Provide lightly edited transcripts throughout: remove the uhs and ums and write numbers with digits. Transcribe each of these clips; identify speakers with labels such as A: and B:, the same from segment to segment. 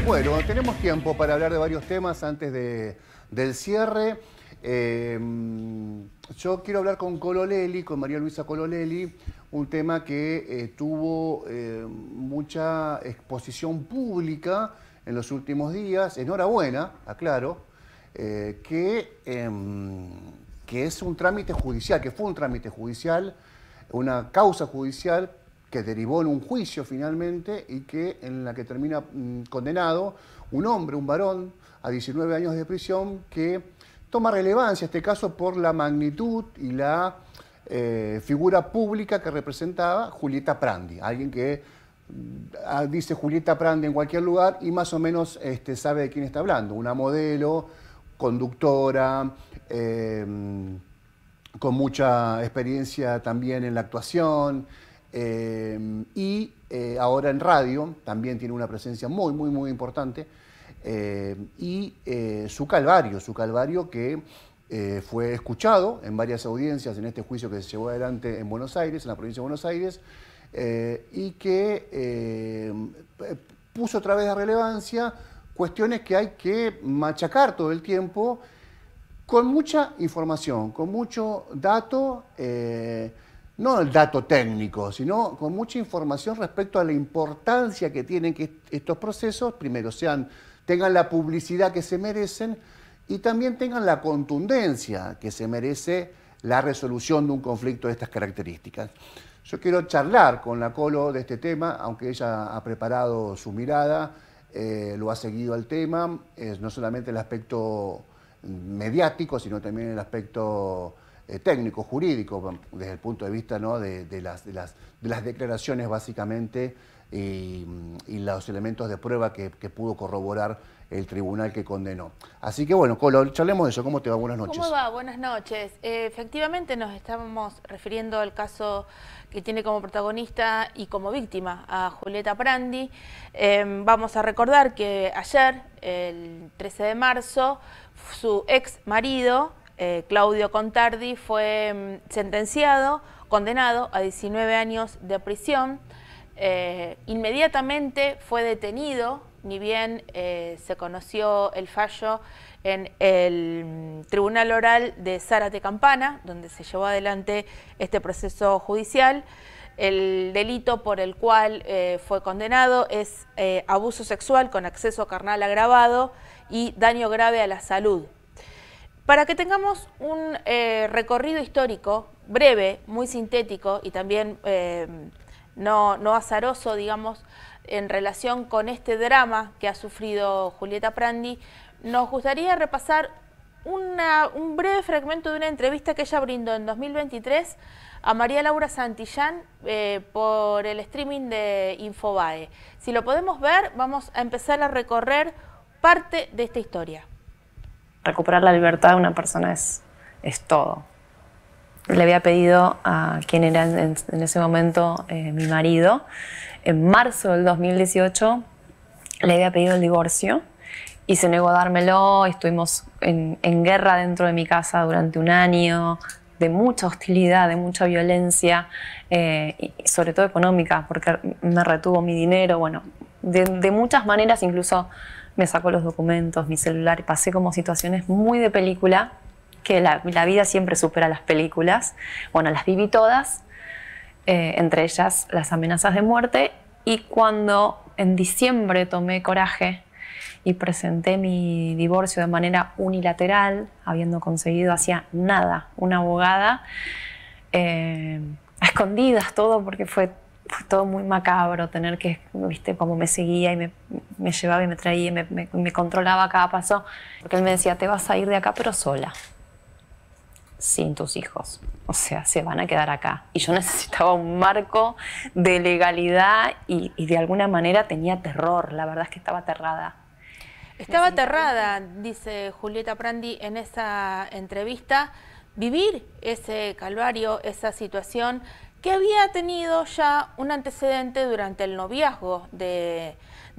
A: Bueno, tenemos tiempo para hablar de varios temas antes del cierre. Yo quiero hablar con Cololeli, con María Luisa Cololeli, un tema que tuvo mucha exposición pública en los últimos días. Enhorabuena, aclaro, que es un trámite judicial, que fue un trámite judicial, una causa judicial que derivó en un juicio finalmente y que en la que termina condenado un hombre, un varón, a 19 años de prisión, que toma relevancia este caso por la magnitud y la figura pública que representaba Julieta Prandi, alguien que dice Julieta Prandi en cualquier lugar y más o menos sabe de quién está hablando, una modelo, conductora, con mucha experiencia también en la actuación, y ahora en radio también tiene una presencia muy importante, y su calvario que fue escuchado en varias audiencias en este juicio que se llevó adelante en Buenos Aires, en la provincia de Buenos Aires, y que puso otra vez de relevancia cuestiones que hay que machacar todo el tiempo con mucha información, con mucho dato, no el dato técnico, sino con mucha información respecto a la importancia que tienen que estos procesos, primero tengan la publicidad que se merecen y también tengan la contundencia que se merece la resolución de un conflicto de estas características. Yo quiero charlar con la Colo de este tema, aunque ella ha preparado su mirada, lo ha seguido al tema, no solamente el aspecto mediático, sino también el aspecto técnico, jurídico, desde el punto de vista, ¿no?, de las declaraciones básicamente y los elementos de prueba que pudo corroborar el tribunal que condenó. Así que bueno, Colo, charlemos de eso. ¿Cómo te va? Buenas noches.
B: ¿Cómo va? Buenas noches. Efectivamente nos estamos refiriendo al caso que tiene como protagonista y como víctima a Julieta Prandi. Vamos a recordar que ayer, el 13 de marzo, su ex marido, Claudio Contardi, fue sentenciado, condenado a 19 años de prisión. Inmediatamente fue detenido, ni bien se conoció el fallo en el Tribunal Oral de Zárate Campana, donde se llevó adelante este proceso judicial. El delito por el cual fue condenado es abuso sexual con acceso carnal agravado y daño grave a la salud. Para que tengamos un recorrido histórico breve, muy sintético y también no azaroso, digamos, en relación con este drama que ha sufrido Julieta Prandi, nos gustaría repasar un breve fragmento de una entrevista que ella brindó en 2023 a María Laura Santillán por el streaming de Infobae. Si lo podemos ver, vamos a empezar a recorrer parte de esta historia.
C: Recuperar la libertad de una persona es todo. Le había pedido a quien era en ese momento mi marido, en marzo del 2018, le había pedido el divorcio y se negó a dármelo. Estuvimos en guerra dentro de mi casa durante un año, de mucha hostilidad, de mucha violencia, y sobre todo económica, porque me retuvo mi dinero, bueno, de muchas maneras, incluso me sacó los documentos, mi celular, pasé como situaciones muy de película, que la vida siempre supera las películas. Bueno, las viví todas, entre ellas las amenazas de muerte, y cuando en diciembre tomé coraje y presenté mi divorcio de manera unilateral, habiendo conseguido hacía nada una abogada, a escondidas todo, porque fue todo muy macabro, tener que, viste, como me seguía y me llevaba y me traía y me controlaba a cada paso, porque él me decía, te vas a ir de acá pero sola, sin tus hijos, o sea, se van a quedar acá. Y yo necesitaba un marco de legalidad y de alguna manera tenía terror, la verdad es que estaba aterrada.
B: Estaba aterrada, dice Julieta Prandi en esa entrevista, vivir ese calvario, esa situación que había tenido ya un antecedente durante el noviazgo de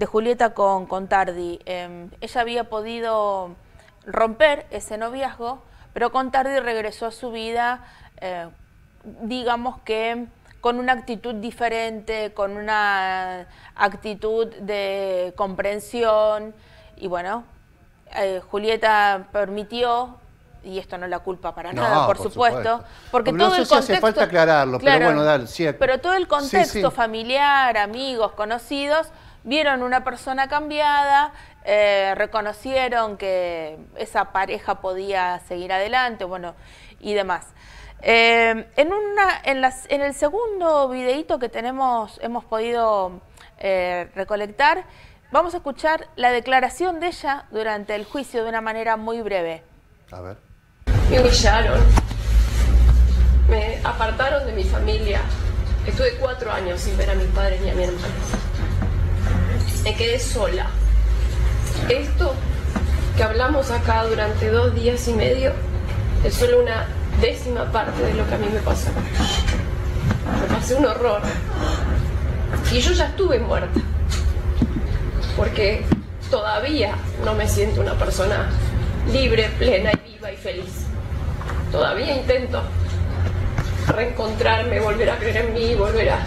B: Julieta con Contardi. Ella había podido romper ese noviazgo, pero Contardi regresó a su vida, digamos que con una actitud diferente, con una actitud de comprensión. Y bueno, Julieta permitió, y esto no la culpa para nada, por supuesto, porque todo
A: no sé
B: el
A: si
B: contexto,
A: hace falta aclararlo,
B: claro,
A: pero bueno, dale, sí,
B: pero todo el contexto
A: sí.
B: familiar, amigos, conocidos, vieron una persona cambiada, reconocieron que esa pareja podía seguir adelante, bueno, y demás. En el segundo videíto que hemos podido recolectar, vamos a escuchar la declaración de ella durante el juicio de una manera muy breve.
A: A ver.
D: Me humillaron, me apartaron de mi familia. Estuve 4 años sin ver a mis padres ni a mi hermano. Me quedé sola. Esto que hablamos acá durante 2 días y medio es solo una 10ª parte de lo que a mí me pasó. Me pasé un horror. Y yo ya estuve muerta. Porque todavía no me siento una persona libre, plena y viva y feliz. Todavía intento reencontrarme, volver a creer en mí, volver a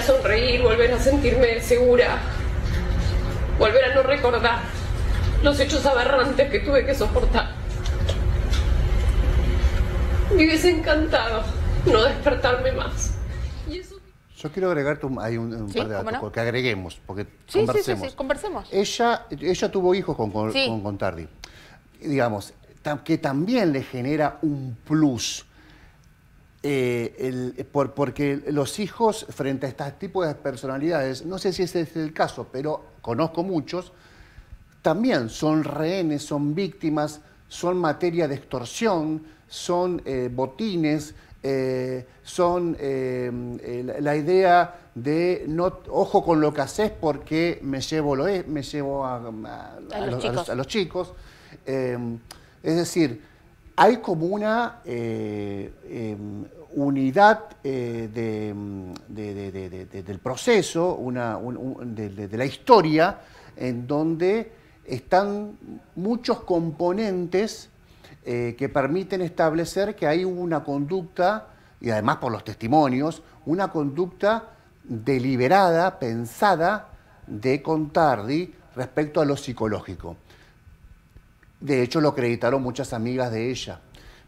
D: sonreír, volver a sentirme segura, volver a no recordar los hechos aberrantes que tuve que soportar. Me hubiese encantado no despertarme más. Y eso...
A: Yo quiero agregar hay un par de datos,
B: no,
A: porque agreguemos, porque
B: conversemos. Sí, conversemos.
A: Ella tuvo hijos con Tardi. Digamos, que también le genera un plus. Porque los hijos, frente a este tipo de personalidades, no sé si ese es el caso, pero conozco muchos, también son rehenes, son víctimas, son materia de extorsión, son botines, son la idea de no, ojo con lo que haces porque me llevo a los chicos. Es decir, hay como una unidad del proceso, de la historia, en donde están muchos componentes que permiten establecer que hay una conducta, y además por los testimonios, una conducta deliberada, pensada de Contardi respecto a lo psicológico. De hecho, lo acreditaron muchas amigas de ella.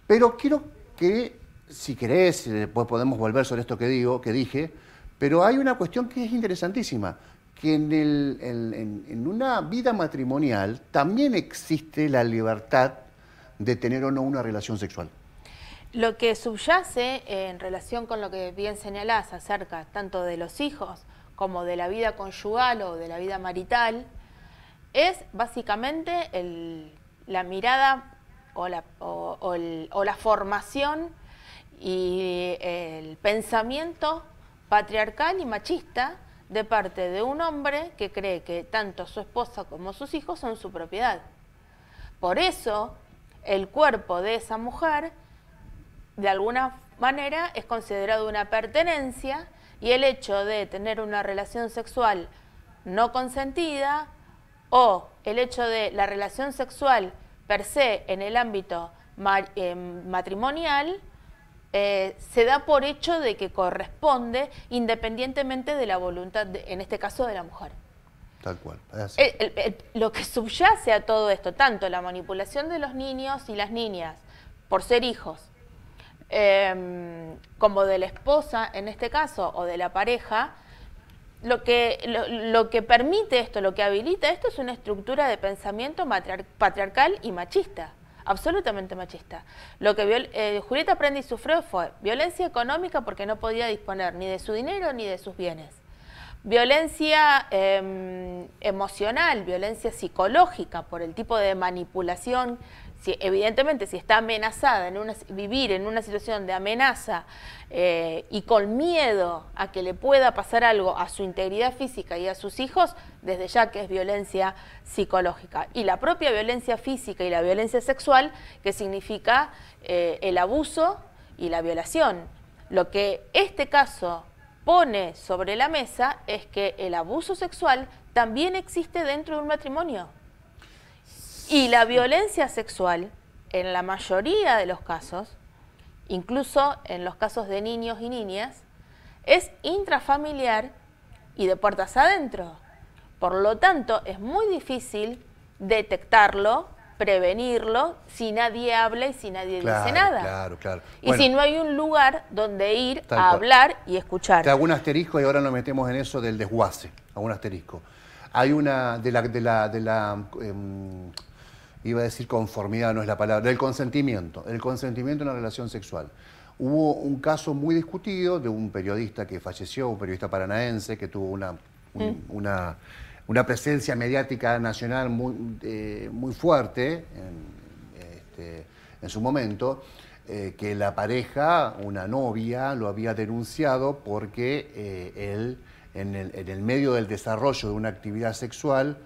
A: Pero quiero que, si querés, después podemos volver sobre esto que dije, pero hay una cuestión que es interesantísima, que en una vida matrimonial también existe la libertad de tener o no una relación sexual.
B: Lo que subyace en relación con lo que bien señalás acerca tanto de los hijos como de la vida conyugal o de la vida marital es básicamente la mirada o la formación y el pensamiento patriarcal y machista de parte de un hombre que cree que tanto su esposa como sus hijos son su propiedad. Por eso, el cuerpo de esa mujer, de alguna manera, es considerado una pertenencia, y el hecho de tener una relación sexual no consentida o el hecho de la relación sexual per se en el ámbito matrimonial se da por hecho de que corresponde independientemente de la voluntad, en este caso, de la mujer.
A: Tal cual.
B: Lo que subyace a todo esto, tanto la manipulación de los niños y las niñas por ser hijos, como de la esposa en este caso, o de la pareja, lo que permite esto, lo que habilita esto es una estructura de pensamiento patriarcal y machista, absolutamente machista. Lo que Julieta Prendi sufrió fue violencia económica porque no podía disponer ni de su dinero ni de sus bienes. Violencia emocional, violencia psicológica por el tipo de manipulación. Evidentemente, si está amenazada, vivir en una situación de amenaza y con miedo a que le pueda pasar algo a su integridad física y a sus hijos, desde ya que es violencia psicológica. Y la propia violencia física y la violencia sexual, que significa el abuso y la violación. Lo que este caso pone sobre la mesa es que el abuso sexual también existe dentro de un matrimonio. Y la violencia sexual, en la mayoría de los casos, incluso en los casos de niños y niñas, es intrafamiliar y de puertas adentro. Por lo tanto, es muy difícil detectarlo, prevenirlo, si nadie habla y si nadie dice nada.
A: Claro.
B: Y si no hay un lugar donde ir a hablar y escuchar.
A: Te hago un asterisco y ahora nos metemos en eso del desguace. Hago un asterisco. Hay una iba a decir conformidad, no es la palabra, del consentimiento. El consentimiento en una relación sexual. Hubo un caso muy discutido de un periodista que falleció, un periodista paranaense que tuvo una presencia mediática nacional muy fuerte en su momento, que la pareja, una novia, lo había denunciado porque él, en el medio del desarrollo de una actividad sexual,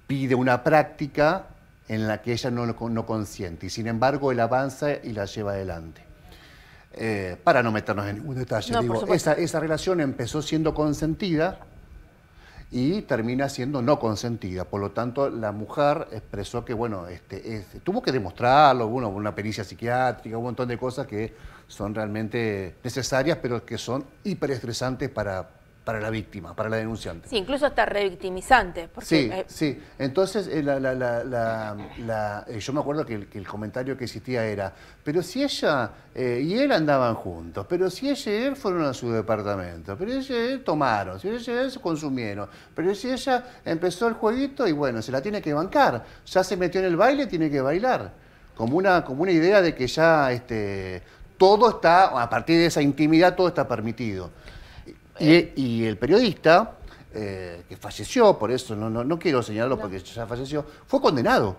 A: pide una práctica en la que ella no consiente, y sin embargo él avanza y la lleva adelante. Para no meternos en ningún detalle, digo, esa relación empezó siendo consentida y termina siendo no consentida. Por lo tanto, la mujer expresó que, bueno, tuvo que demostrarlo, una pericia psiquiátrica, un montón de cosas que son realmente necesarias, pero que son hiperestresantes para la víctima, para la denunciante.
B: Sí, incluso hasta revictimizante. Porque,
A: sí. Entonces, yo me acuerdo que el comentario que existía era, pero si ella y él andaban juntos, pero si ella y él fueron a su departamento, pero ella y él tomaron, si ella y él se consumieron, pero si ella empezó el jueguito y bueno, se la tiene que bancar, ya se metió en el baile, tiene que bailar. Como una idea de que ya todo está, a partir de esa intimidad, todo está permitido. Y el periodista, que falleció, por eso no quiero señalarlo porque ya falleció, fue condenado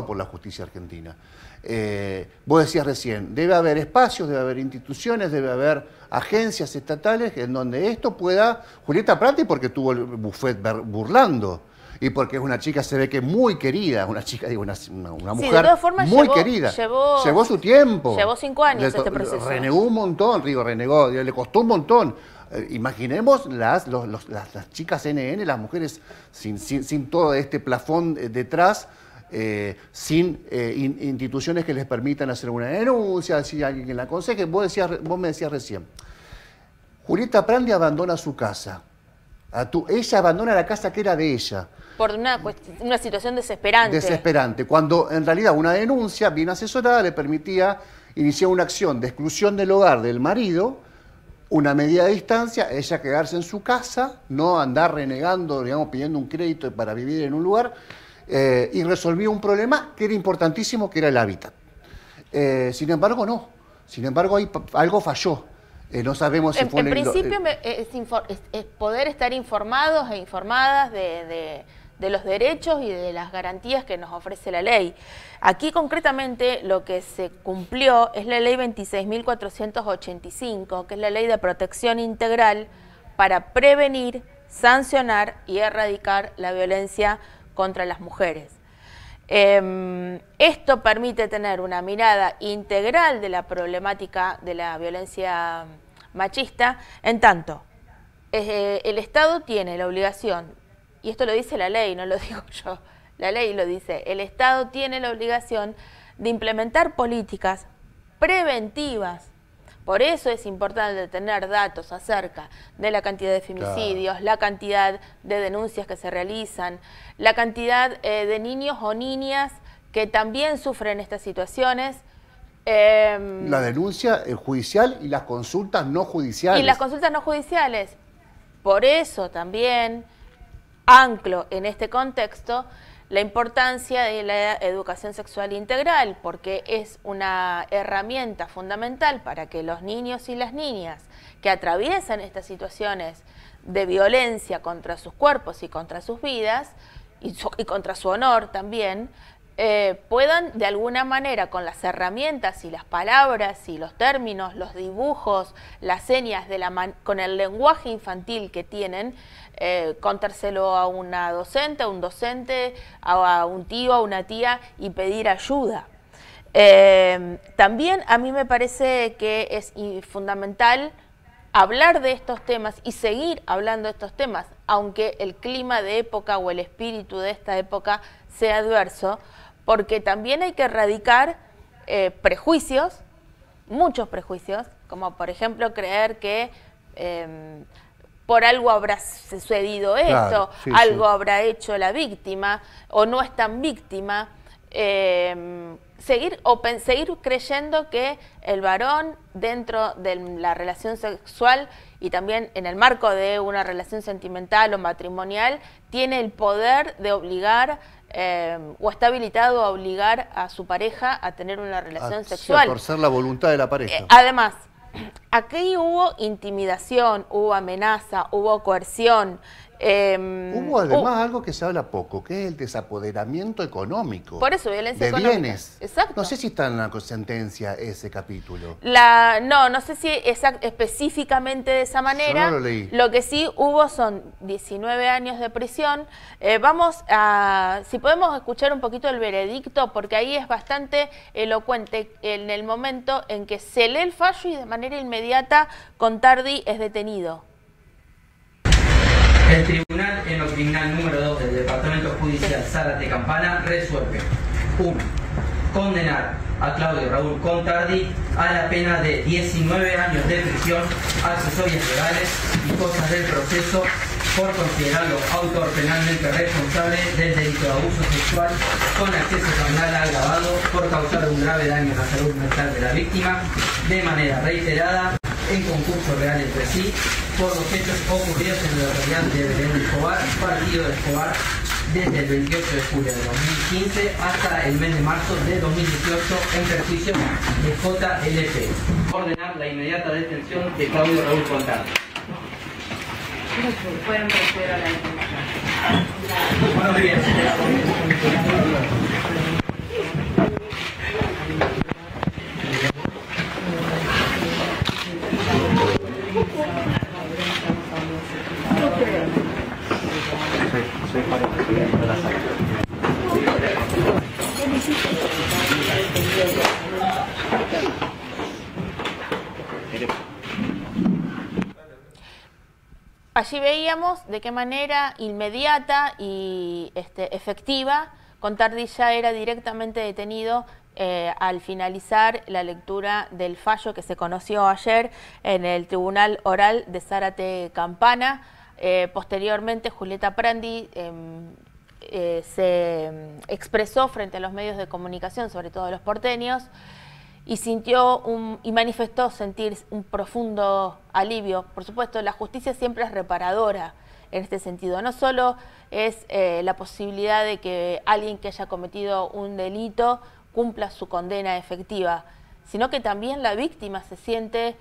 A: por la justicia argentina. Vos decías recién, debe haber espacios, debe haber instituciones, debe haber agencias estatales en donde esto pueda... Julieta Prati porque tuvo el buffet burlando. Y porque es una chica, se ve que muy querida, una chica, digo, una mujer
B: de todas formas,
A: muy querida. Llevó su tiempo.
B: Llevó 5 años este proceso.
A: Renegó un montón, renegó, le costó un montón. Imaginemos las chicas NN, las mujeres sin todo este plafón detrás, sin instituciones que les permitan hacer una denuncia, si alguien que la aconseje. Vos me decías recién, Julieta Prandi abandona su casa. Ella abandona la casa que era de ella.
B: Por una situación desesperante.
A: Desesperante, cuando en realidad una denuncia bien asesorada le permitía iniciar una acción de exclusión del hogar del marido, una medida de distancia, ella quedarse en su casa, no andar renegando, digamos, pidiendo un crédito para vivir en un lugar, y resolvió un problema que era importantísimo, que era el hábitat. Sin embargo, no. Sin embargo, algo falló. No sabemos si fue...
B: En principio es poder estar informados e informadas de los derechos y de las garantías que nos ofrece la ley. Aquí concretamente lo que se cumplió es la ley 26.485, que es la ley de protección integral para prevenir, sancionar y erradicar la violencia contra las mujeres. Esto permite tener una mirada integral de la problemática de la violencia machista, en tanto el Estado tiene la obligación, y esto lo dice la ley, no lo digo yo, la ley lo dice, el Estado tiene la obligación de implementar políticas preventivas. Por eso es importante tener datos acerca de la cantidad de femicidios, la cantidad de denuncias que se realizan, la cantidad de niños o niñas que también sufren estas situaciones.
A: La denuncia judicial y las consultas no judiciales.
B: Y las consultas no judiciales. Por eso también anclo en este contexto la importancia de la educación sexual integral, porque es una herramienta fundamental para que los niños y las niñas que atraviesan estas situaciones de violencia contra sus cuerpos y contra sus vidas, y contra su honor también, puedan de alguna manera, con las herramientas y las palabras y los términos, los dibujos, las señas, con el lenguaje infantil que tienen, contárselo a una docente, a un docente, a un tío, a una tía y pedir ayuda. También a mí me parece que es fundamental hablar de estos temas y seguir hablando de estos temas, aunque el clima de época o el espíritu de esta época sea adverso, porque también hay que erradicar prejuicios, muchos prejuicios, como por ejemplo creer que por algo habrá sucedido esto,
A: Claro, sí,
B: algo
A: sí.
B: habrá hecho la víctima, o no es tan víctima. Seguir creyendo que el varón dentro de la relación sexual y también en el marco de una relación sentimental o matrimonial tiene el poder de obligar o está habilitado a obligar a su pareja a tener una relación sexual.
A: A torcer la voluntad de la pareja.
B: Además, aquí hubo intimidación, hubo amenaza, hubo coerción.
A: Hubo además algo que se habla poco, que es el desapoderamiento económico.
B: Por eso, violencia
A: de
B: económica.
A: bienes.
B: Exacto.
A: No sé si está en la sentencia ese capítulo.
B: No sé si específicamente de esa manera.
A: Yo no lo leí.
B: Lo que sí hubo son 19 años de prisión. Si podemos escuchar un poquito el veredicto, porque ahí es bastante elocuente en el momento en que se lee el fallo y de manera inmediata Contardi es detenido.
E: El Tribunal en lo Criminal número 2 del Departamento Judicial Zárate Campana resuelve 1. Condenar a Claudio Raúl Contardi a la pena de 19 años de prisión, accesorias legales y cosas del proceso por considerarlo autor penalmente responsable del delito de abuso sexual con acceso carnal agravado por causar un grave daño a la salud mental de la víctima de manera reiterada en concurso real entre sí por los hechos ocurridos en la localidad de Belén de Escobar, partido de Escobar, desde el 28 de julio de 2015 hasta el mes de marzo de 2018 en perjuicio de JLP. Ordenar la inmediata detención de Claudio Raúl Contardi.
C: Pueden proceder a la detención.
E: Buenos días.
B: Allí veíamos de qué manera inmediata y efectiva Contardi ya era directamente detenido al finalizar la lectura del fallo que se conoció ayer en el Tribunal Oral de Zárate Campana. Posteriormente, Julieta Prandi se expresó frente a los medios de comunicación, sobre todo los porteños, y manifestó sentir un profundo alivio. Por supuesto, la justicia siempre es reparadora en este sentido. No solo es la posibilidad de que alguien que haya cometido un delito cumpla su condena efectiva, sino que también la víctima se siente,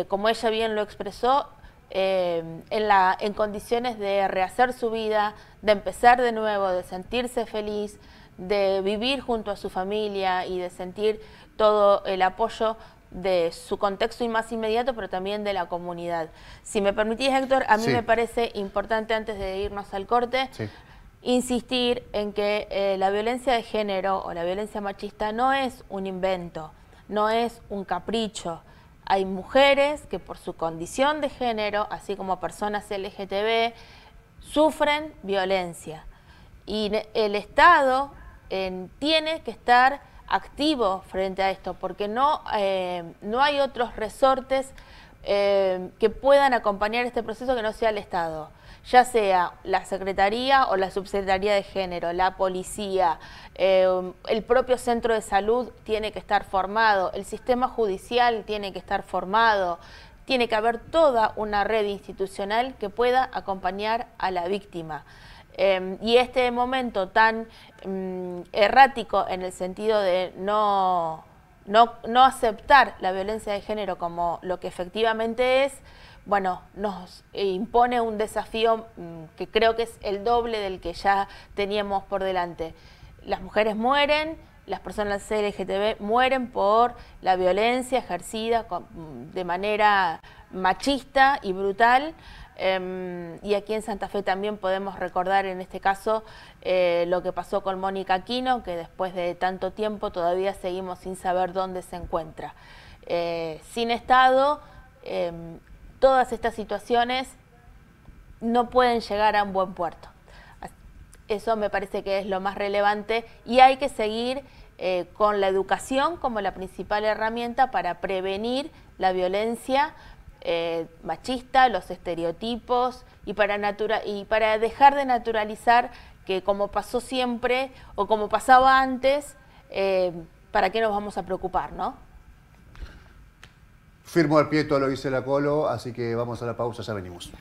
B: como ella bien lo expresó, en condiciones de rehacer su vida, de empezar de nuevo, de sentirse feliz, de vivir junto a su familia y de sentir todo el apoyo de su contexto y más inmediato, pero también de la comunidad. Si me permitís, Héctor, a mí me parece importante, antes de irnos al corte, insistir en que la violencia de género o la violencia machista no es un invento, no es un capricho. Hay mujeres que por su condición de género, así como personas LGTB, sufren violencia. Y el Estado tiene que estar activo frente a esto, porque no hay otros resortes que puedan acompañar este proceso que no sea el Estado, ya sea la Secretaría o la Subsecretaría de Género, la policía, el propio centro de salud tiene que estar formado, el sistema judicial tiene que estar formado, tiene que haber toda una red institucional que pueda acompañar a la víctima. Y este momento tan errático en el sentido de no aceptar la violencia de género como lo que efectivamente es, bueno, nos impone un desafío que creo que es el doble del que ya teníamos por delante. Las mujeres mueren, las personas LGTB mueren por la violencia ejercida de manera machista y brutal. Y aquí en Santa Fe también podemos recordar en este caso lo que pasó con Mónica Aquino, que después de tanto tiempo todavía seguimos sin saber dónde se encuentra. Sin Estado, todas estas situaciones no pueden llegar a un buen puerto. Eso me parece que es lo más relevante y hay que seguir con la educación como la principal herramienta para prevenir la violencia machista, los estereotipos y para dejar de naturalizar que como pasó siempre o como pasaba antes, ¿para qué nos vamos a preocupar, no?
A: Firmo al pie todo lo que dice la Colo, así que vamos a la pausa, ya venimos.